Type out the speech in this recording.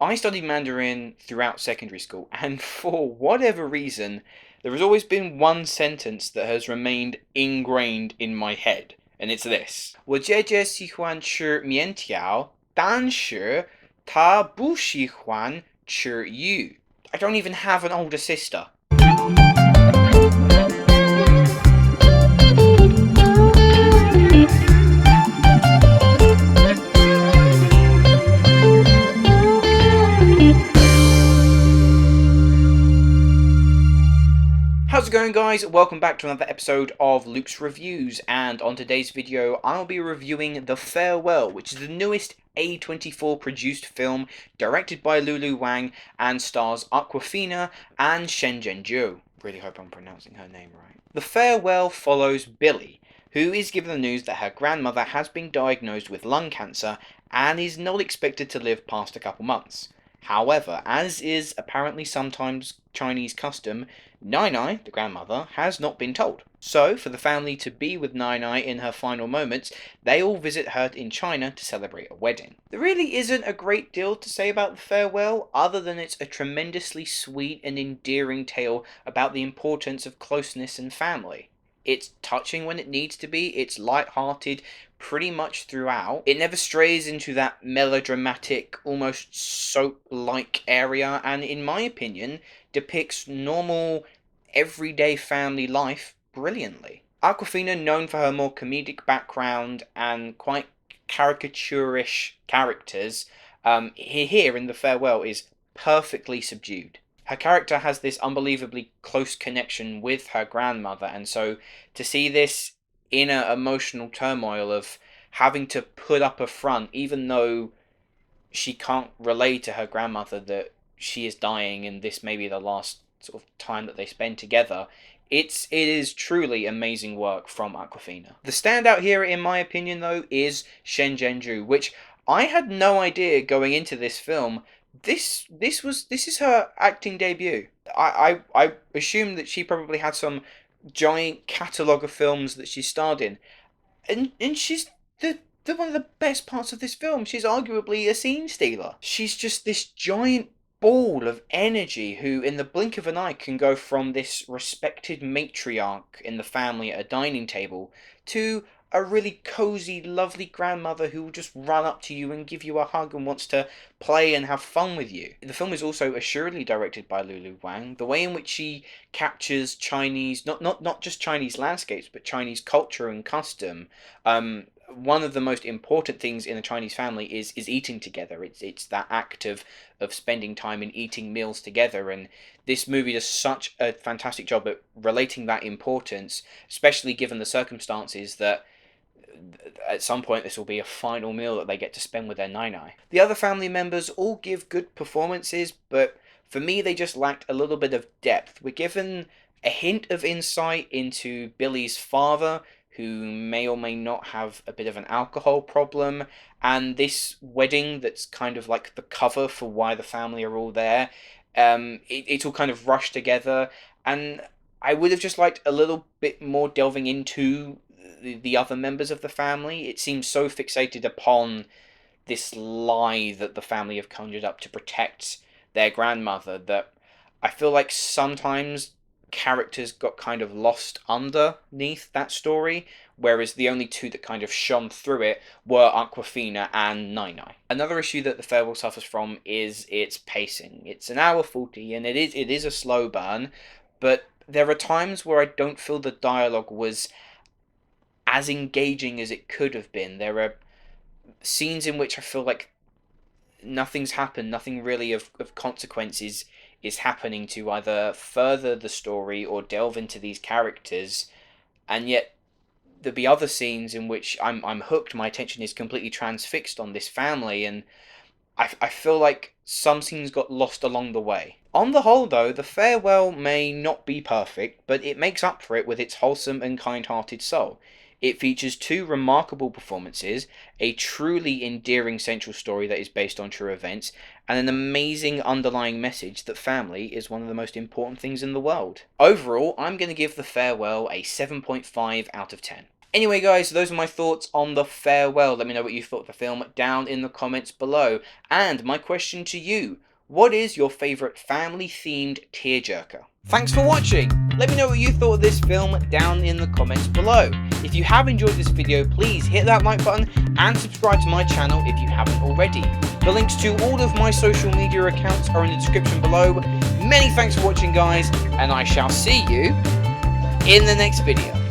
I studied Mandarin throughout secondary school, and for whatever reason, there has always been one sentence that has remained ingrained in my head, and it's this: 我姐姐喜欢吃面条，但是她不喜欢吃鱼. I don't even have an older sister. How's it going, guys? Welcome back to another episode of Luke's Reviews, and on today's video I'll be reviewing The Farewell, which is the newest A24 produced film directed by Lulu Wang and stars Awkwafina and Shuzhen. Really hope I'm pronouncing her name right. The Farewell follows Billy, who is given the news that her grandmother has been diagnosed with lung cancer and is not expected to live past a couple months. However, as is apparently sometimes Chinese custom, Nai Nai, the grandmother, has not been told. So, for the family to be with Nai Nai in her final moments, they all visit her in China to celebrate a wedding. There really isn't a great deal to say about The Farewell, other than it's a tremendously sweet and endearing tale about the importance of closeness and family. It's touching when it needs to be, it's light-hearted pretty much throughout. It never strays into that melodramatic, almost soap-like area, and in my opinion, depicts normal, everyday family life brilliantly. Awkwafina, known for her more comedic background and quite caricaturish characters, here in The Farewell is perfectly subdued. Her character has this unbelievably close connection with her grandmother, and so to see this inner emotional turmoil of having to put up a front, even though she can't relay to her grandmother that she is dying and this may be the last sort of time that they spend together, it is truly amazing work from Awkwafina. The standout here, in my opinion, though, is Shuzhen, which I had no idea going into this film. This is her acting debut. I assumed that she probably had some giant catalogue of films that she starred in, and she's the one of the best parts of this film. She's arguably a scene stealer. She's just this giant ball of energy who, in the blink of an eye, can go from this respected matriarch in the family at a dining table to a really cozy, lovely grandmother who will just run up to you and give you a hug and wants to play and have fun with you. The film is also assuredly directed by Lulu Wang. The way in which she captures Chinese, not just Chinese landscapes, but Chinese culture and custom. One of the most important things in a Chinese family is eating together. It's that act of spending time and eating meals together, and this movie does such a fantastic job at relating that importance, especially given the circumstances that at some point this will be a final meal that they get to spend with their Nai. The other family members all give good performances, but for me they just lacked a little bit of depth. We're given a hint of insight into Billy's father, who may or may not have a bit of an alcohol problem, and this wedding that's kind of like the cover for why the family are all there. It's all kind of rushed together, and I would have just liked a little bit more delving into the other members of the family. It seems so fixated upon this lie that the family have conjured up to protect their grandmother that I feel like sometimes characters got kind of lost underneath that story, whereas the only two that kind of shone through it were Awkwafina and Nai Nai. Another issue that The Farewell suffers from is its pacing. It's an hour 40 and it is a slow burn, but there are times where I don't feel the dialogue was as engaging as it could have been. There are scenes in which I feel like nothing's happened, nothing really of consequences is happening to either further the story or delve into these characters, and yet there'll be other scenes in which I'm hooked, my attention is completely transfixed on this family, and I feel like some scenes got lost along the way. On the whole, though, The Farewell may not be perfect, but it makes up for it with its wholesome and kind-hearted soul. It features two remarkable performances, a truly endearing central story that is based on true events, and an amazing underlying message that family is one of the most important things in the world. Overall, I'm going to give The Farewell a 7.5 out of 10. Anyway guys, those are my thoughts on The Farewell. Let me know what you thought of the film down in the comments below. And my question to you, what is your favourite family-themed tearjerker? Thanks for watching! Let me know what you thought of this film down in the comments below. If you have enjoyed this video, please hit that like button and subscribe to my channel if you haven't already. The links to all of my social media accounts are in the description below. Many thanks for watching guys, and I shall see you in the next video.